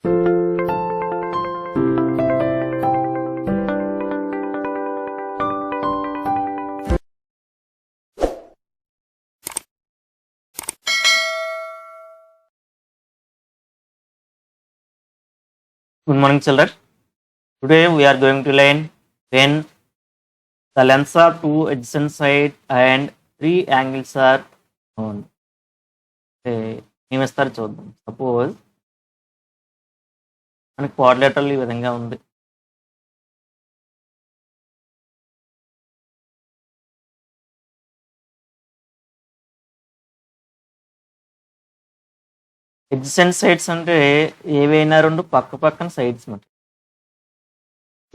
Good morning, children. Today we are going to learn when the lengths of two adjacent sides and three angles are known. ఏమిస్తారు చూద్దాం. Suppose మనకి quadrilateral ఈ విధంగా ఉంది. Adjacent sides అంటే ఏవైనా రెండు పక్క పక్కన సైడ్స్ మాట.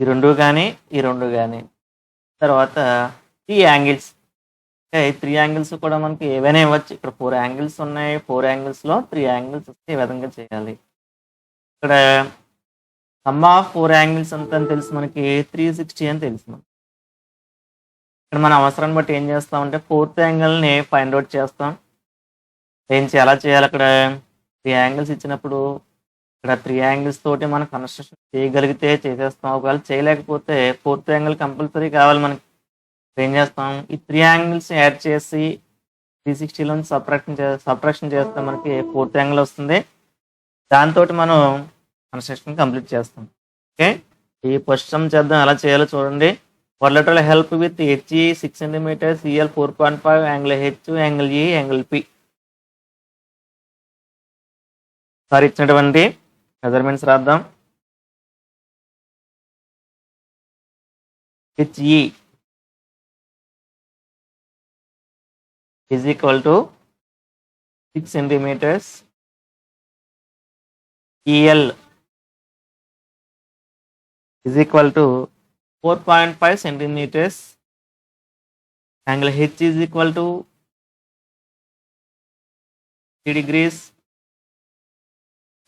ఈ రెండు కానీ ఈ రెండు కానీ. తర్వాత త్రీ యాంగిల్స్. త్రీ యాంగిల్స్ కూడా మనకి ఏవైనా ఇవ్వచ్చు. ఇక్కడ 4 యాంగిల్స్ ఉన్నాయి. 4 యాంగిల్స్లో 3 యాంగిల్స్ వస్తే ఈ విధంగా చేయాలి. ఇక్కడ సమ్ ఆఫ్ 4 యాంగిల్స్ ఎంత అని తెలుసు మనకి 360 అని తెలుసు మనకి. ఇక్కడ మన అవసరాన్ని బట్టి ఏం చేస్తామంటే 4th యాంగిల్ని ఫైండ్ అవుట్ చేస్తాం. ఎలా చేయాలి? అక్కడ 3 యాంగిల్స్ ఇచ్చినప్పుడు ఇక్కడ 3 యాంగిల్స్ తోటి మనం కన్స్ట్రక్షన్ చేయగలిగితే చేసేస్తాం. ఒకవేళ చేయలేకపోతే 4th యాంగిల్ కంపల్సరీ కావాలి మనకి. ఏం చేస్తాం? ఈ 3 యాంగిల్స్ యాడ్ చేసి 360లో సబ్ట్రాక్షన్ చేస్తే మనకి 4th యాంగిల్ వస్తుంది. దాంతో మనం కన్స్ట్రక్షన్ కంప్లీట్ చేస్తాం. ఓకే, ఈ ఫస్ట్ సమ్ చేద్దాం. ఎలా చేయాలో చూడండి. Quadrilateral help with HE 6 cm, CL 4.5, angle H, angle E, angle P. Sir ఇచ్చినటువంటి మెజర్మెంట్స్ రాద్దాం. HE is equal to 6 centimeters. EL is equal to 4.5 centimeters. Angle H is equal to 3 degrees.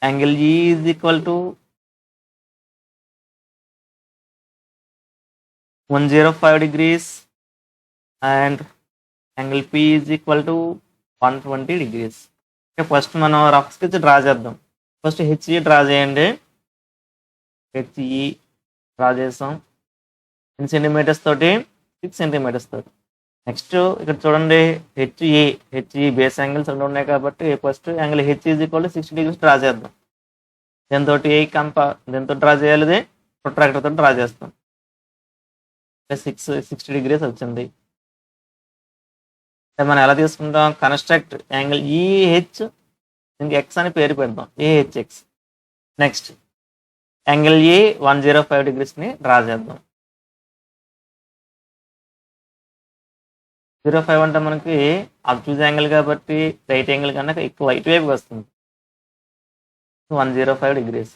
Angle E is equal to 105 degrees. And angle P is equal to 120 degrees. Okay, first మనం rough sketch draw చేద్దాం. First HE draw చేయండి. HE draw చేసాం. 10 centimetres తోటి 6 centimetres తోటి. Next ఇక్కడ చూడండి HE base angles రెండు ఉన్నాయి కాబట్టి first angle H is equal to 60 degrees draw చేద్దాం. దీంతో దీంతో డ్రా చేయాలి. ప్రొట్రాక్టర్ తోటి డ్రా చేస్తాం. 60 degrees వచ్చింది. మనం ఎలా తీసుకుంటాం? కన్స్ట్రక్ట్ యాంగిల్ EH, దీనికి X అని పేరు పెడతాం, AHX. నెక్స్ట్ యాంగిల్ E 105 degreesని డ్రా చేద్దాం. 05 అంటే మనకి అబ్ట్యూజ్ యాంగిల్ కాబట్టి రైట్ యాంగిల్ కన్నా ఎక్కువ ఇటువైపు వస్తుంది. 105 degrees.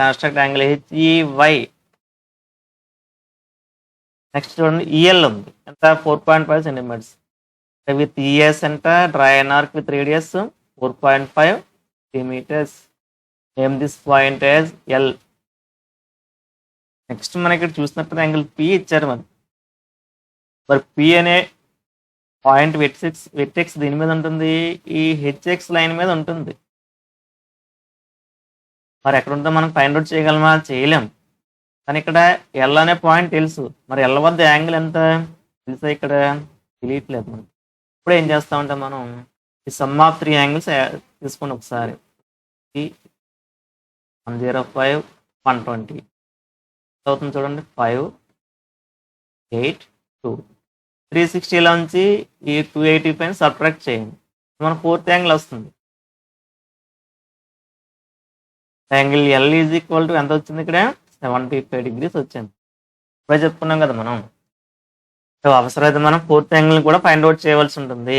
Construct angle HEY. Next చూడండి EL ఉంది. ఎంత? 4.5 centimeters. విత్ ES ఎంత? Draw an arc with radius 4.5 centimeters. Name this point as L. Next మనకి ఇక్కడ చూసినప్పుడు యాంగిల్ P ఇచ్చారు మరి P అనే పాయింట్ వెట్టెక్స్ దీని మీద ఉంటుంది, ఈ HX లైన్ మీద ఉంటుంది. మరి ఎక్కడ ఉందో మనం ఫైండ్ అవుట్ చేయగలమా? చేయలేం. కానీ ఇక్కడ L అనే పాయింట్ తెలుసు. మరి L వద్ద యాంగిల్ ఎంత తెలుసా? ఇక్కడ తెలియట్లేదు మనకి. ఇప్పుడు ఏం చేస్తామంటే మనం ఈ సమ్ ఆఫ్ 3 యాంగిల్స్ తీసుకోండి ఒకసారి. 105, 120 అవుతుంది చూడండి. 5, 8, 2. 360లోంచి ఈ 285 సబ్ట్రాక్ట్ చేయండి. మన 4th యాంగిల్ వస్తుంది. Angle L is equal to ఎంత వచ్చింది? ఇక్కడ 75 degrees వచ్చింది. ఇప్పుడే చెప్పుకున్నాం కదా మనం. అవసరమైతే మనం 4th యాంగిల్ కూడా ఫైండ్ అవుట్ చేయవలసి ఉంటుంది.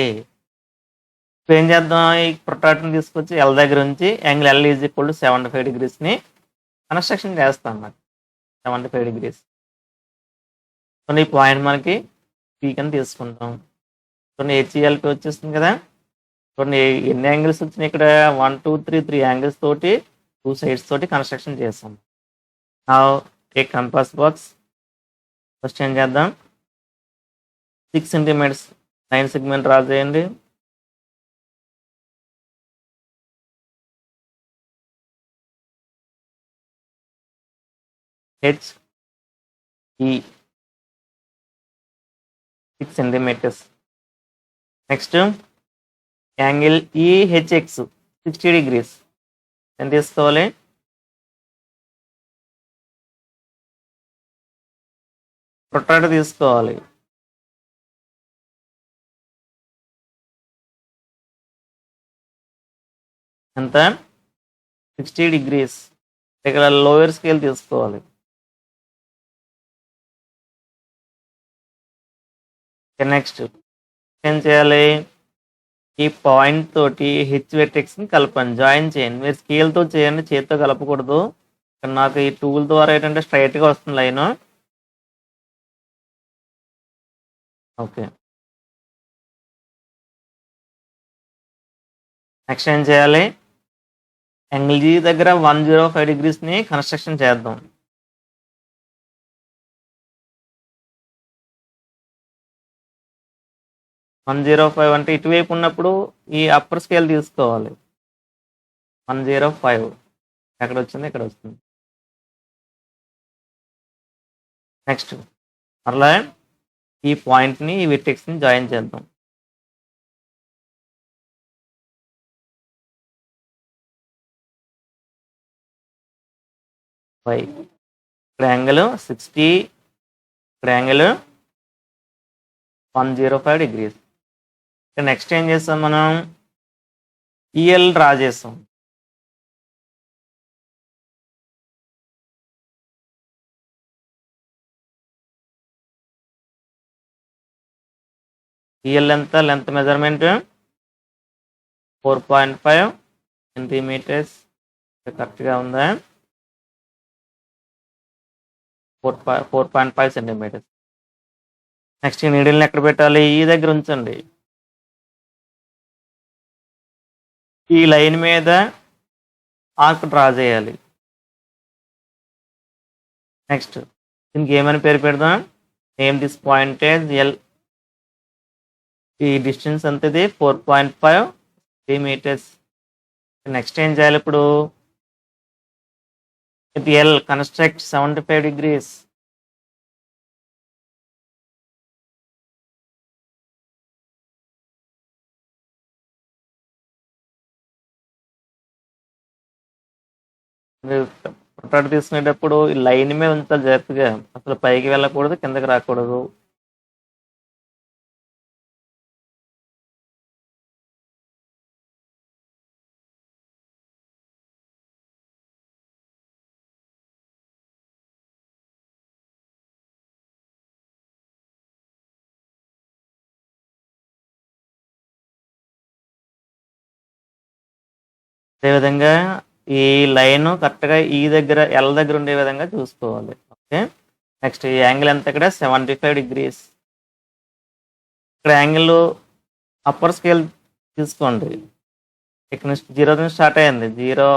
ఇప్పుడు ఏం చేద్దాం? ఈ ప్రొట్రాక్టర్ని తీసుకొచ్చి L దగ్గర నుంచి angle L is equal to 75 degreesని కన్స్ట్రక్షన్ చేస్తాం అన్నమాట. 75 degrees. సో ఈ పాయింట్ మనకి P కింద తీసుకుంటాం. చూడండి HELP వచ్చేస్తుంది కదా. చూడండి ఎన్ని యాంగిల్స్ వచ్చినాయి ఇక్కడ? 1, 2, 3 యాంగిల్స్ తోటి 2 sides తోటి కన్స్ట్రక్షన్ చేస్తాం. Now take compass box. First ఏం చేద్దాం? 6 centimeters లైన్ సెగ్మెంట్ డ్రా చేయండి. HE 6 centimeters. Next, angle EHX 60 degrees. ఎంత తీసుకోవాలి? ప్రొట్రాక్టర్ తీసుకోవాలి. ఎంత? 60 degrees. ఇక్కడ లోయర్ స్కేల్ తీసుకోవాలి. నెక్స్ట్ ఏం చేయాలి? ఈ పాయింట్ తోటి హెచ్ వెర్టెక్స్ని కలపండి, జాయిన్ చేయండి. మీరు స్కేల్తో చేయండి, చేతితో కలపకూడదు. నాకు ఈ టూల్ ద్వారా ఏంటంటే స్ట్రైట్గా వస్తుంది లైన్. ఓకే, నెక్స్ట్ ఏం చేయాలి? యాంగిల్ జీ దగ్గర 105 degreesని కన్స్ట్రక్షన్ చేద్దాం. వన్ 105 అంటే ఇటువైపు ఉన్నప్పుడు ఈ అప్పర్ స్కేల్ తీసుకోవాలి. 105 ఎక్కడ వచ్చింది? ఇక్కడ వస్తుంది. నెక్స్ట్ మరలా ఈ పాయింట్ని ఈ వెర్టెక్స్ని జాయిన్ చేద్దాం. ఇక్కడ యాంగిల్ 60, ఇక్కడ యాంగిల్ 105 degrees. నెక్స్ట్ ఏం చేస్తాం? మనం ఈఎల్ డ్రా చేస్తాం. ఈఎల్ ఎంత? Length measurement 4.5 centimeters. కరెక్ట్గా ఉందా? 4.5 centimeters. నెక్స్ట్ ఈ నీడిల్ని ఎక్కడ పెట్టాలి? ఈ దగ్గర ఉంచండి. ఈ లైన్ మీద ఆర్క్ డ్రా చేయాలి. నెక్స్ట్ దీనికి ఏమని పేరు పెడదాం? Name this point as L. ఈ డిస్టెన్స్ అంతది 4.5 centimeters. నెక్స్ట్ ఏం చేయాలి? ఇప్పుడు ఇది ఎల్ కన్స్ట్రక్ట్ 75 degrees. ప్రొట్రాక్టర్ తీసుకునేటప్పుడు ఈ లైన్ మీద ఉంచాలి జాగ్రత్తగా. అసలు పైకి వెళ్ళకూడదు, కిందకి రాకూడదు. అదేవిధంగా ఈ లైన్ కరెక్ట్గా ఈ దగ్గర ఎల్ దగ్గర ఉండే విధంగా చూసుకోవాలి. ఓకే, నెక్స్ట్ ఈ యాంగిల్ ఎంత? ఇక్కడ 75 degrees. ఇక్కడ యాంగిల్ అప్పర్ స్కేల్ తీసుకోండి. ఇక్కడ నుంచి 0 నుంచి స్టార్ట్ అయ్యింది. 0,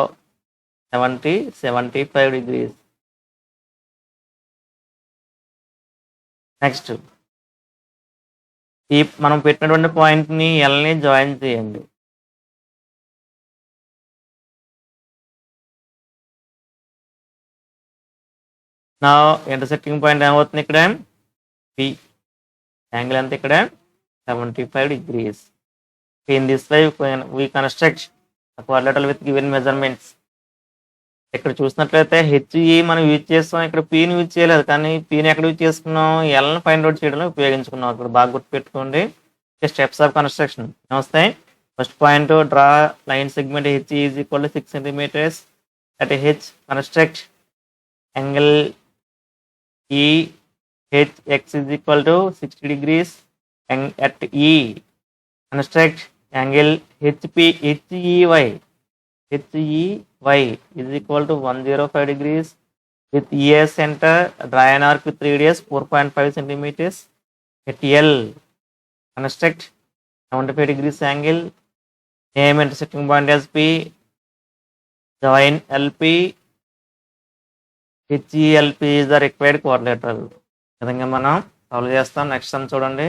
70, 75 degrees. నెక్స్ట్ ఈ మనం పెట్టినటువంటి పాయింట్ని ఎల్ని జాయిన్ చేయండి. నా ఇంటర్సెక్టింగ్ పాయింట్ ఏమవుతుంది? ఇక్కడ పి. యాంగిల్ ఎంత? ఇక్కడ 75 degrees. In this way we construct a quadrilateral with given measurements. ఇక్కడ చూసినట్లయితే హెచ్ఈ మనం యూజ్ చేస్తాం, ఇక్కడ పీని యూజ్ చేయలేదు. కానీ పీని ఎక్కడ యూజ్ చేసుకున్నాం? ఎల్ని ఫైండ్ అవుట్ చేయడంలో ఉపయోగించుకున్నాం. అక్కడ బాగా గుర్తుపెట్టుకోండి. స్టెప్స్ ఆఫ్ కన్స్ట్రక్షన్ వస్తాయి. First point, draw line segment HE is equal to 6 centimeters at H. Construct angle EHX is equal to 60 degrees. And at E, construct angle HEY is equal to 105 degrees. With ES center, draw an arc with radius 4.5 centimeters. At L, construct 75 degrees angle. Name intersecting point as P. Join LP. HELP is the required quadrilateral. విధంగా మనం solve చేస్తాం. Next some చూడండి.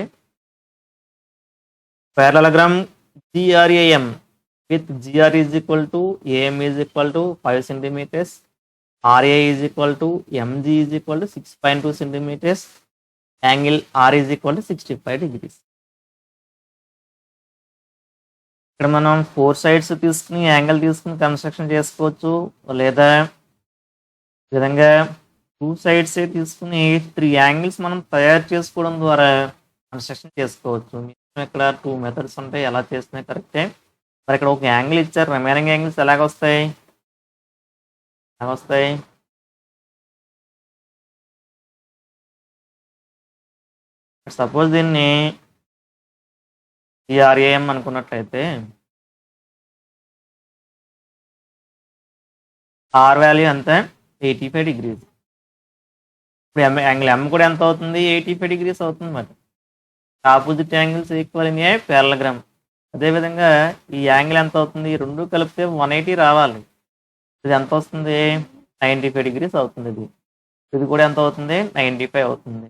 parallelogram GRAM with GR is equal to AM is equal to 5 centimeters. RA is equal to MG is equal to 6.2 centimeters. Angle R is equal to 65 degrees. ఇక్కడ మనం 4 sides తీసుకుని angle తీసుకుని construction చేసుకోవచ్చు, లేదా ఈ విధంగా 2 sides తీసుకుని 3 angles మనం తయారు చేసుకోవడం ద్వారా కన్స్ట్రక్షన్ చేసుకోవచ్చు. ఇక్కడ 2 మెథడ్స్ ఉంటాయి, ఎలా చేసినా కరెక్టే. మరి ఇక్కడ ఒక యాంగిల్ ఇచ్చారు, రిమైనింగ్ యాంగిల్స్ ఎలాగొస్తాయి? సపోజ్ దీన్ని సిఆర్ఏఎం అనుకున్నట్లయితే ఆర్ వాల్యూ ఎంత? 85 degrees. ఇప్పుడు యాంగిల్ ఎం కూడా ఎంత అవుతుంది? 85 degrees అవుతుంది. మరి opposite angles equal in a parallelogram. అదేవిధంగా ఈ యాంగిల్ ఎంత అవుతుంది? రెండు కలిపితే 180 రావాలి. ఇది ఎంత వస్తుంది? 95 degrees అవుతుంది. ఇది కూడా ఎంత అవుతుంది? 95 అవుతుంది.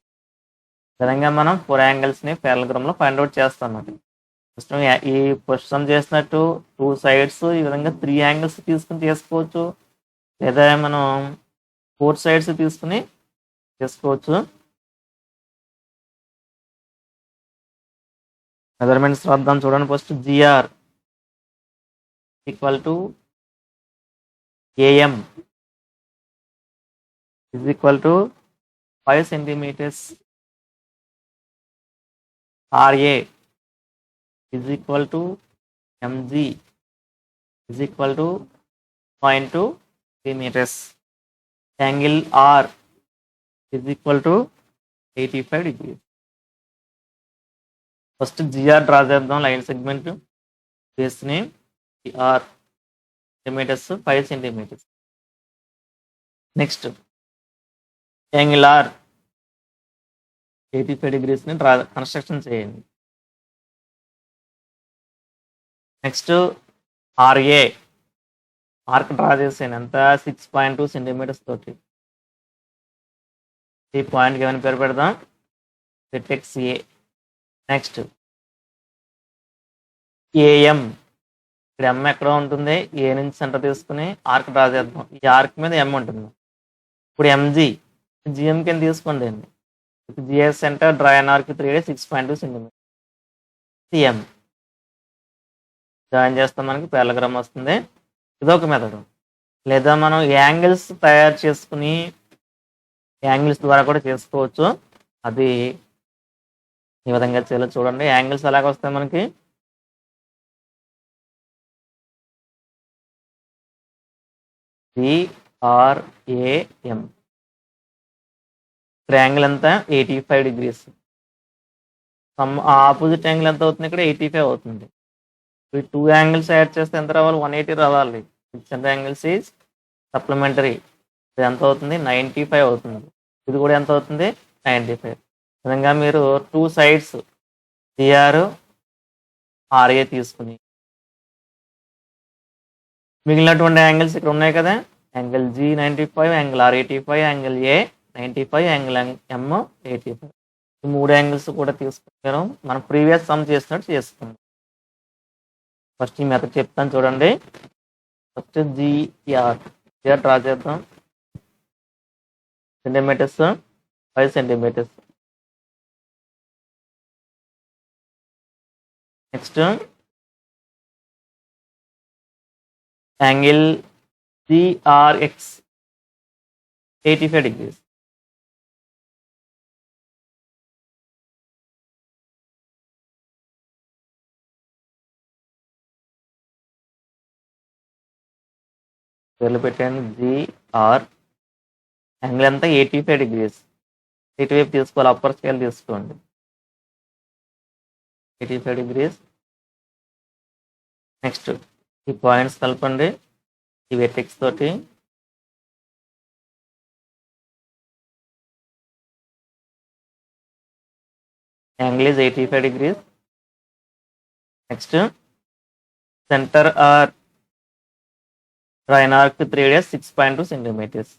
విధంగా మనం 4 యాంగిల్స్ని పారలగ్రామ్లో ఫైండ్ అవుట్ చేస్తాం. ఈ క్వశ్చన్ చేసినట్టు 2 sides ఈ విధంగా 3 యాంగిల్స్ తీసుకుని చేసుకోవచ్చు, లేదా మనం 4 sides తీసుకుని చేసుకోవచ్చు. మెజర్మెంట్స్ రాద్దాం చూడండి. First GR equal to AM is equal to 5 centimeters. RA is equal to MG is equal to 0.2 centimeters. Angle R is equal to 85 degrees. First GR draw చేద్దాం. లైన్ సెగ్మెంట్ బేస్ని R centimeters 5 centimeters. Next angle R 85 degreesని draw construction చేయండి. Next RA arc draw చేసాను, ఎంత? 6.2 centimeters తోటి. ఈ పాయింట్కి ఏమైనా పేరు పెడదాం, వెర్టెక్స్ ఏ. నెక్స్ట్ ఏఎం, ఇక్కడ ఎం ఎక్కడ ఉంటుంది? ఏ నుంచి సెంటర్ తీసుకుని ఆర్క్ డ్రా చేద్దాం. ఈ ఆర్క్ మీద ఎం ఉంటుంది. ఇప్పుడు ఎంజీ జిఎం కింద తీసుకోండి అండి. GS centre draw an arc 3 6.2 centimeters. CM join చేస్తాం, మనకి పారలగ్రామ్ వస్తుంది. ఇదొక మెథడ్. లేదా మనం యాంగిల్స్ తయారు చేసుకుని యాంగిల్స్ ద్వారా కూడా చేసుకోవచ్చు. అది ఈ విధంగా చేయాలో చూడండి. యాంగిల్స్ ఎలాగ వస్తాయి మనకి? సిఆర్ఏఎం. ఇక్కడ యాంగిల్ ఎంత? 85 degrees. ఆపోజిట్ యాంగిల్ ఎంత అవుతుంది? ఇక్కడ 85 అవుతుంది. ఈ 2 యాంగిల్స్ యాడ్ చేస్తే ఎంత రావాలి? 180 రావాలి. Centre angles is supplementary. ఇది ఎంత అవుతుంది? 95 అవుతుంది. ఇది కూడా ఎంత అవుతుంది? 95. విధంగా మీరు 2 sides సిఆర్ ఆర్ఏ తీసుకుని మిగిలినటువంటి యాంగిల్స్ ఇక్కడ ఉన్నాయి కదా, angle G 95, angle R 85, angle A 95, angle M 85. ఈ 3 యాంగిల్స్ కూడా తీసుకున్నాం. మనం ప్రీవియస్ సమ్ చేసినట్టు చేసుకుందాం. ఫస్ట్ ఈ మెథడ్ చెప్తాను చూడండి. ఫస్ట్ జిఆర్ డ్రా చేద్దాం. Centimeters 5 centimeters. Next angle CRX 85 degrees. పేర్లు పెట్టండి. జిఆర్ యాంగిల్ ఎంత? 85 degrees. ఇటువైపు తీసుకోవాలి, అప్పర్ స్కేల్ తీసుకోండి. 85 degrees. నెక్స్ట్ ఈ పాయింట్స్ కలపండి ఈ వెర్టెక్స్ తోటి. Angle is 85 degrees. Next centre R draw an arc 3 6.2 centimeters.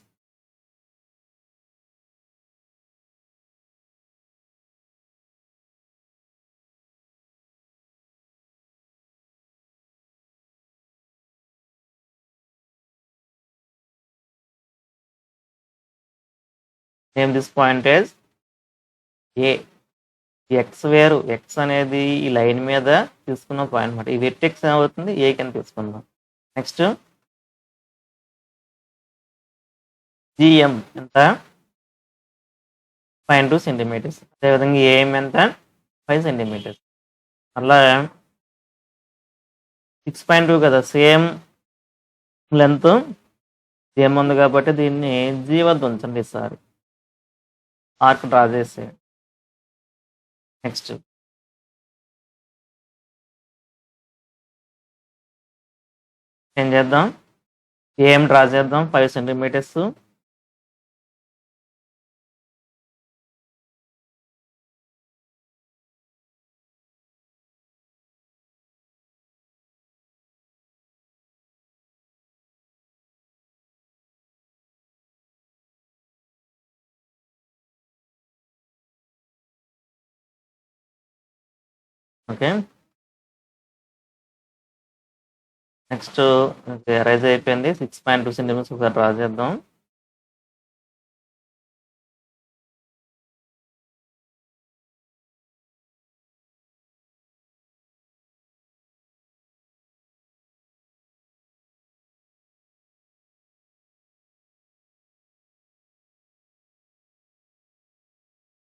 Name this point as A. X వేరు, ఎక్స్ అనేది ఈ లైన్ మీద తీసుకున్న పాయింట్ అనమాట. ఈ వెర్టెక్స్ ఏమవుతుంది, ఏ కింద తీసుకుందాం. నెక్స్ట్ జిఎం ఎంత, 0.2 సెంటీమీటర్స్. అదేవిధంగా ఏఎం ఎంత, 5 సెంటీమీటర్స్. అలా 6.2 కదా, సేమ్ లెంత్ సేమ్ ఉంది కాబట్టి దీన్ని జీ వద్ద ఉంచండి ఈసారి. ఆర్క్ డ్రా చేసి నెక్స్ట్ ఏం చేద్దాం, ఏం డ్రా చేద్దాం, 5 సెంటీమీటర్స్. ఓకే, నెక్స్ట్ రైజ్ అయిపోయింది. 6.2 సెంటీమీటర్స్ ఒకసారి డ్రా చేద్దాం.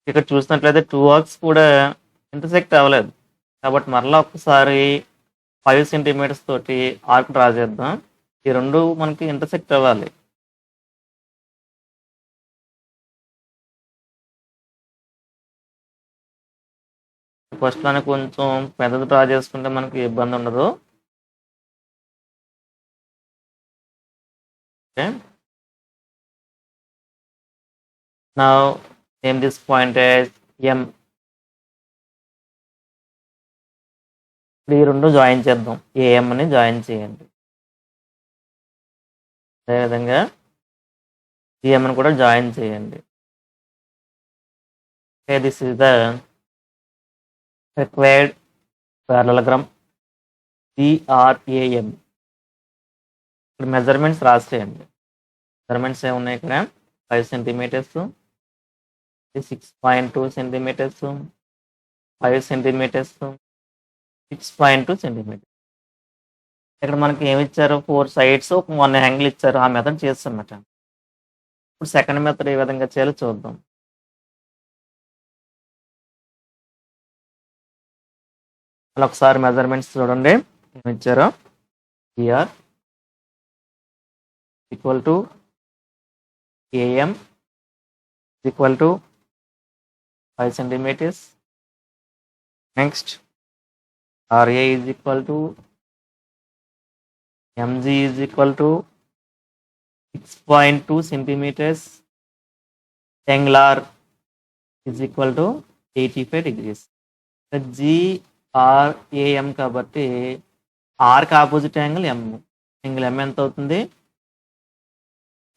ఇక్కడ చూసినట్లయితే 2 ఆర్క్స్ కూడా ఇంటర్సెక్ట్ అవ్వలేదు కాబట్టి మరలా ఒకసారి 5 సెంటీమీటర్స్ తోటి ఆర్క్ డ్రా చేద్దాం. ఈ రెండు మనకి ఇంటర్సెక్ట్ అవ్వాలి. ఫస్ట్ లోనే కొంచెం పెద్దది డ్రా చేసుకుంటే మనకి ఇబ్బంది ఉండదు. Okay, now name this point as M. ఈ రెండు జాయిన్ చేద్దాం, ఏఎం అని జాయిన్ చేయండి. అదేవిధంగా జిఎం అని కూడా జాయిన్ చేయండి. Okay, this is the required parallelogram DRAM. ఇక్కడ మెజర్మెంట్స్ రాసేయండి. మెజర్మెంట్స్ ఏమున్నాయి ఇక్కడ, 5 సెంటీమీటర్స్, 6.2 సెంటీమీటర్స్, 5 సెంటీమీటర్స్, 6.2 సెంటీమీటర్స్. ఇక్కడ మనకి ఏమి ఇచ్చారు, 4 సైడ్స్, 1 యాంగిల్ ఇచ్చారు. ఆ మెథడ్ చేస్తామట. ఇప్పుడు సెకండ్ మెథడ్ ఏ విధంగా చేయాలో చూద్దాం. అలా ఒకసారి మెజర్మెంట్స్ చూడండి ఏమి ఇచ్చారో. Here equal to AM equal to 5 centimetres. Next RA is equal to MG is equal to 6.2 centimeters. Angle R is equal to 85 degrees. GRAM కాబట్టి ఆర్కి opposite angle M. Angle M ఎంత అవుతుంది,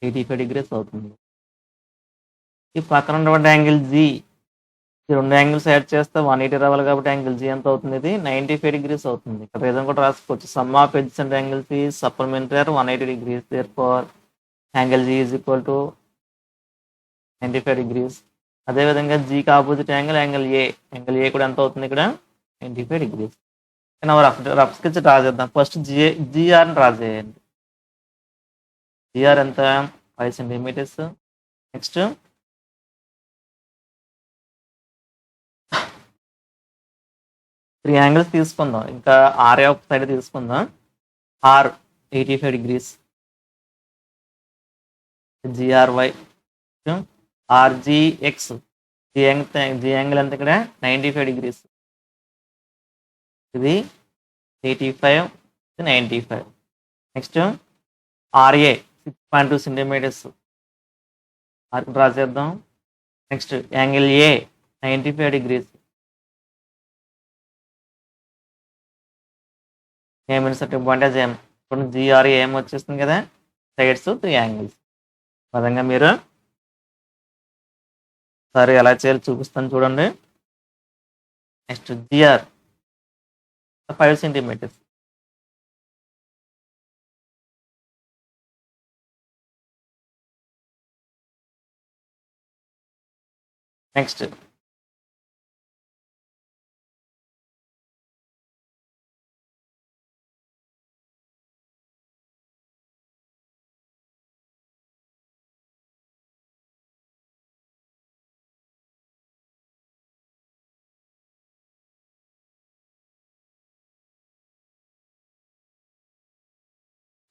85 డిగ్రీస్ అవుతుంది. ఈ పక్కన ఉన్నటువంటి యాంగిల్ G, ఈ రెండు యాంగిల్స్ యాడ్ చేస్తే 180 రావాలి కాబట్టి యాంగిల్ G ఎంత అవుతుంది, ఇది 95 డిగ్రీస్ అవుతుంది. ఇక్కడ రీజన్ కూడా రాసుకోవచ్చు, sum of edges and angles is supplementary 180 degrees. Therefore angle G is equal to 95 degrees. అదేవిధంగా జీకి opposite angle A. Angle A కూడా ఎంత అవుతుంది ఇక్కడ, 95 డిగ్రీస్. రఫ్ స్కెచ్ డ్రా చేద్దాం. ఫస్ట్ జిఆర్ని డ్రా చేయండి. జిఆర్ ఎంత, 5 సెంటీమీటర్స్. నెక్స్ట్ త్రీ యాంగిల్స్ తీసుకుందాం, ఇంకా ఆర్ఏ ఒక సైడ్ తీసుకుందాం. R 85 degrees, GRY, RGX, G angle ఎంత ఇక్కడ, 95 డిగ్రీస్. ఇది 85, 95. Next RA 6.2 centimeters, arc draw చేద్దాం. Next angle A 95 degrees. ఏం ఇన్సర్టివ్ పాయింట్ ఏం, ఇప్పుడు జిఆర్ఏ ఏం వచ్చేస్తుంది కదా, సైడ్స్ 3 యాంగిల్స్. విధంగా మీరు సరే ఎలా చేయాలో చూపిస్తాను చూడండి. Next GR 5 centimetres. Next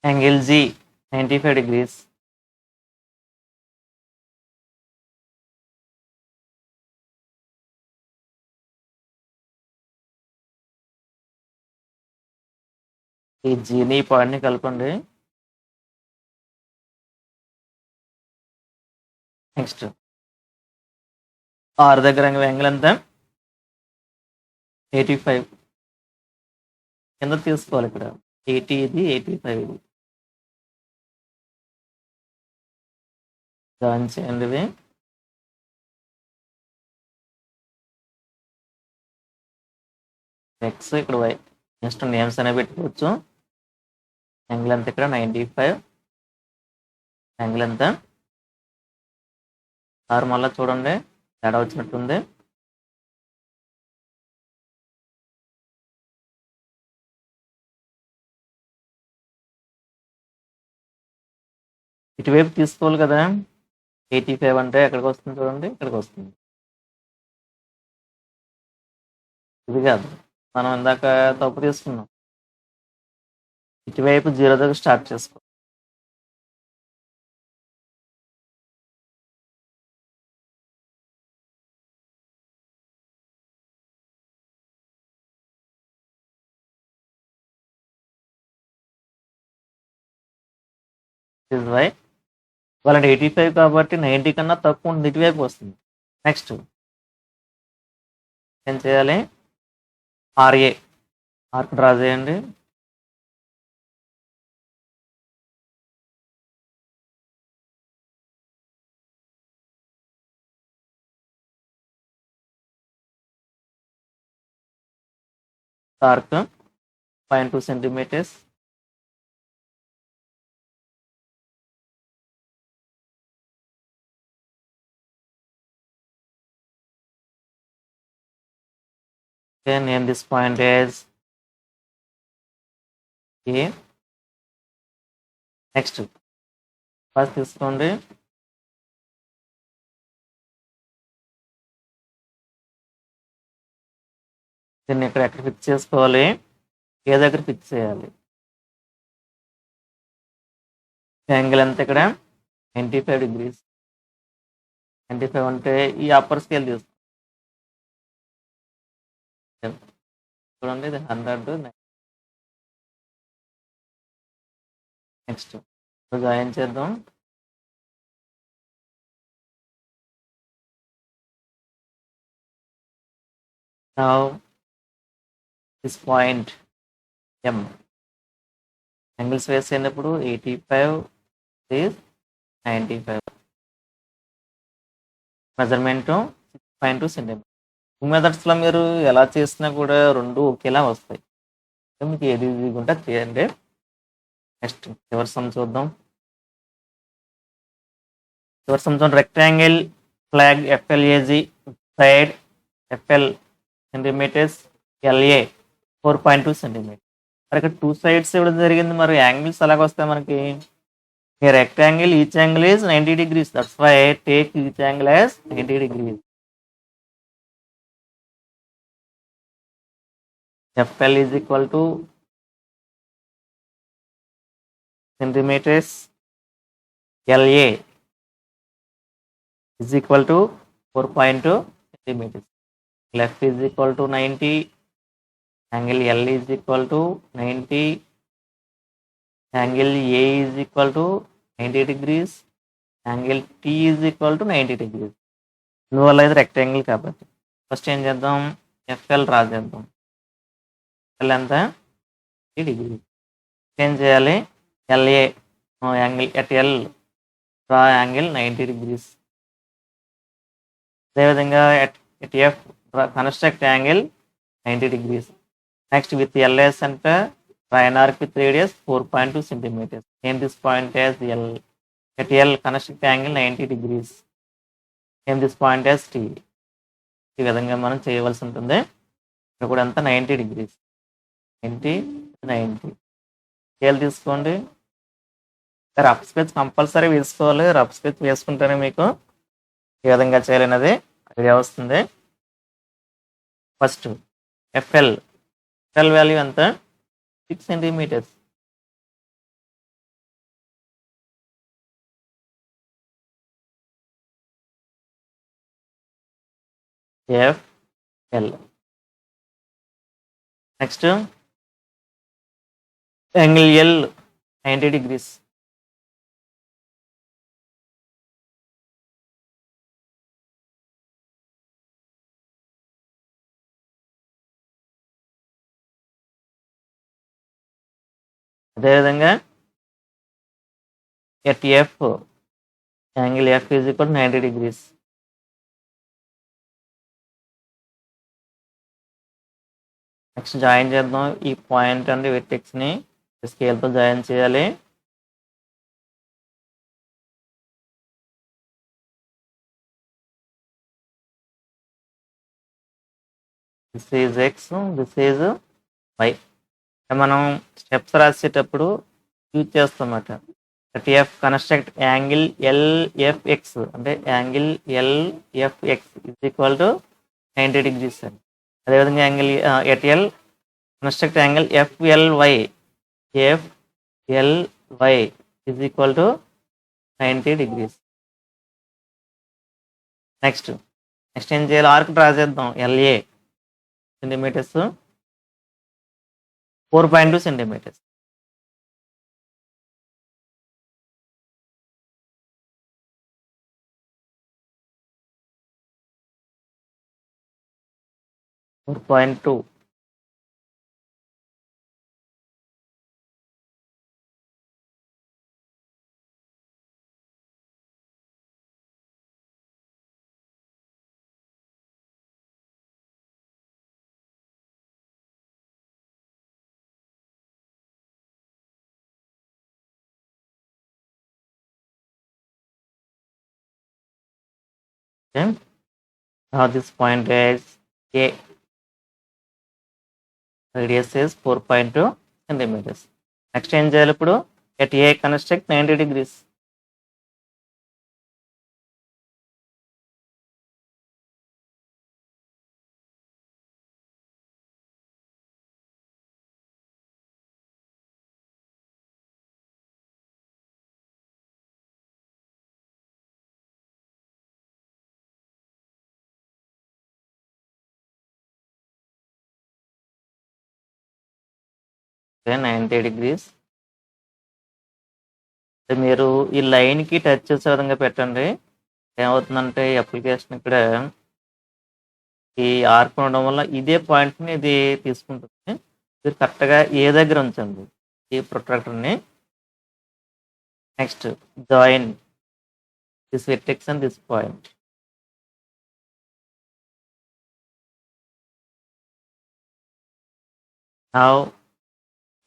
angle G 95 degrees. ఈ జీని పాయింట్ని కలపండి. నెక్స్ట్ ఆర్ దగ్గర యాంగిల్ ఎంత? 85. కింద తీసుకోవాలి ఇక్కడ 80 ఇది 85 ఇది. జాయిన్ చేయండి ఇవి. ఎక్స్ ఇక్కడ వై. నెక్స్ట్ నేమ్స్ అనేవి పెట్టుకోవచ్చు. యాంగిల్ ఎంత ఇక్కడ 95. యాంగిల్ ఎంత? ఆర్ మళ్ళీ చూడండి తేడా వచ్చినట్టుంది. ఇటువైపు తీసుకోవాలి కదా. 85 అంటే ఎక్కడికి వస్తుంది చూడండి, ఇక్కడికి వస్తుంది. ఇది కాదు, మనం ఇందాక తప్పు తీసుకున్నాం. ఇటువైపు 0 దగ్గర స్టార్ట్ చేసుకో. వై వాళ్ళకి 85 కాబట్టి 90 కన్నా తక్కువ ఉంటుంది, ఇటువైపు వస్తుంది. నెక్స్ట్ ఏం చేయాలి? ఆర్ఏ ఆర్క్ డ్రా చేయండి. Arc 0.2 centimeters. Okay, name this point as A. Next first తీసుకోండి. దీన్ని ఇక్కడ ఎక్కడ ఫిక్స్ చేసుకోవాలి? ఏ దగ్గర ఫిక్స్ చేయాలి? యాంగిల్ ఎంత ఇక్కడ? 95 degrees. 95 అంటే ఈ అప్పర్ స్కేల్ తీసుకోండి. చూడండి ఇది 100. నెక్స్ట్ జాయిన్ చేద్దాం. Now this point M. Angles వేసేటప్పుడు 85 is 95. Measurement 6.2 centimeters. మెథడ్స్లో మీరు ఎలా చేసినా కూడా రెండు ఒకేలా వస్తాయి. మీకు ఏది ఈజీగా ఉంటే చేయండి. నెక్స్ట్ చివరి సమ్ చూద్దాం. చివరి సమ్ చూడండి. Rectangle flag FLAG side FL centimeters, LA 4.2 centimeters. మరి ఇక్కడ 2 sides ఇవ్వడం జరిగింది. మరి యాంగిల్స్ ఎలాగ వస్తాయి మనకి? ఈ rectangle each angle is 90 degrees. That's why take each angle as 90 degrees. FL is equal to centimeters, LA is equal to 4.2 centimeters. Left is equal to 90. Angle L is equal to 90. Angle A is equal to 90 degrees. Angle T is equal to 90 degrees. ఇందువల్ల ఇది rectangle కాబట్టి first ఏం చేద్దాం? FL draw చేద్దాం. L ఎంత? 90 degrees. ఏం చేయాలి? LA angle at L draw angle 90 degrees. అదేవిధంగా at F construct angle 90 degrees. Next with LA centre draw an arc with radius 4.2 centimeters. Name this point as L. At L, construct angle 90 degrees. Name this point as T. ఈ విధంగా మనం చేయవలసి ఉంటుంది. ఇక్కడ కూడా అంతా 90 degrees, 90 90 scale తీసుకోండి. Rough sketch compulsory వేసుకోవాలి. రఫ్ స్కెచ్ వేసుకుంటేనే మీకు ఏ విధంగా చేయాలనేది ఐడియా వస్తుంది. ఫస్ట్ ఎఫ్ఎల్ వాల్యూ ఎంత? 6 centimeters. FL. Next angle L 90 degrees. అదేవిధంగా at F angle F is equal 90 degrees. Next join చేద్దాం. ఈ పాయింట్ అండ్ వెర్టెక్స్ని స్కేల్తో జాయిన్ చేయాలి. This is X, this is Y. మనం స్టెప్స్ రాసేటప్పుడు యూజ్ చేస్తామన్నమాట. ఎఫ్ కన్స్ట్రక్ట్ యాంగిల్ ఎల్ఎఫ్ఎక్స్ అంటే angle LFX is equal to 90 degrees అని. అదేవిధంగా angle at L construct angle FLY is equal to 90 degrees. Next ఏం చేయాలి? ఆర్క్ డ్రా చేద్దాం. LA centimetres, 4.2 centimetres. Okay. Now this point is A. Radius is 4.2 centimeters. Next ఏం చేయాలి ఇప్పుడు? At A construct 90 degrees. Okay, 90 degrees. మీరు ఈ లైన్కి touch చేసే విధంగా పెట్టండి. ఏమవుతుందంటే అప్లికేషన్ ఇక్కడ ఈ ఆర్క్ ఉండడం వల్ల ఇదే పాయింట్ని ఇది తీసుకుంటుంది. మీరు కరెక్ట్గా ఏ దగ్గర ఉంచండి ఈ ప్రొట్రాక్టర్ని. Next join this vertex and this point. Now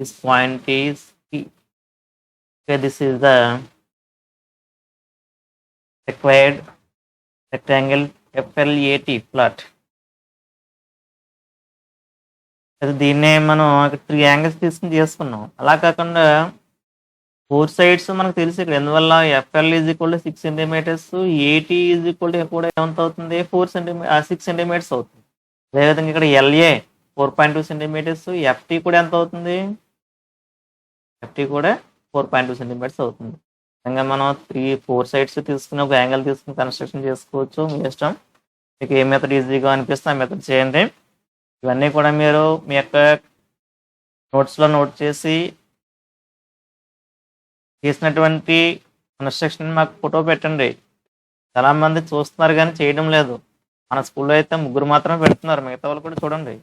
this point is P. Okay, this is the required rectangle FLAT flat. దీన్నే మనం 3 యాంగిల్స్ తీసుకుని చేసుకున్నాం. అలా కాకుండా 4 సైడ్స్ మనకు తెలిసి ఇక్కడ ఎందువల్ల FL is equal to 6 centimetres, AT is equal to కూడా ఎంత అవుతుంది? 6 సెంటీమీటర్స్ అవుతుంది. అదేవిధంగా ఇక్కడ LA 4.2 సెంటీమీటర్స్, FT కూడా ఎంత అవుతుంది? FT కూడా 4.2 సెంటీమీటర్స్ అవుతుంది. విధంగా మనం 4 సైడ్స్ తీసుకుని ఒక యాంగిల్ తీసుకుని కన్స్ట్రక్షన్ చేసుకోవచ్చు. మీ ఇష్టం, మీకు ఏ మెథడ్ ఈజీగా అనిపిస్తే ఆ మెథడ్ చేయండి. ఇవన్నీ కూడా మీరు మీ యొక్క నోట్స్లో నోట్ చేసి చేసినటువంటి కన్స్ట్రక్షన్ మాకు ఫోటో పెట్టండి. చాలామంది చూస్తున్నారు కానీ చేయడం లేదు. మన స్కూల్లో అయితే 3 మాత్రమే పెడుతున్నారు, మిగతా వాళ్ళు కూడా చూడండి.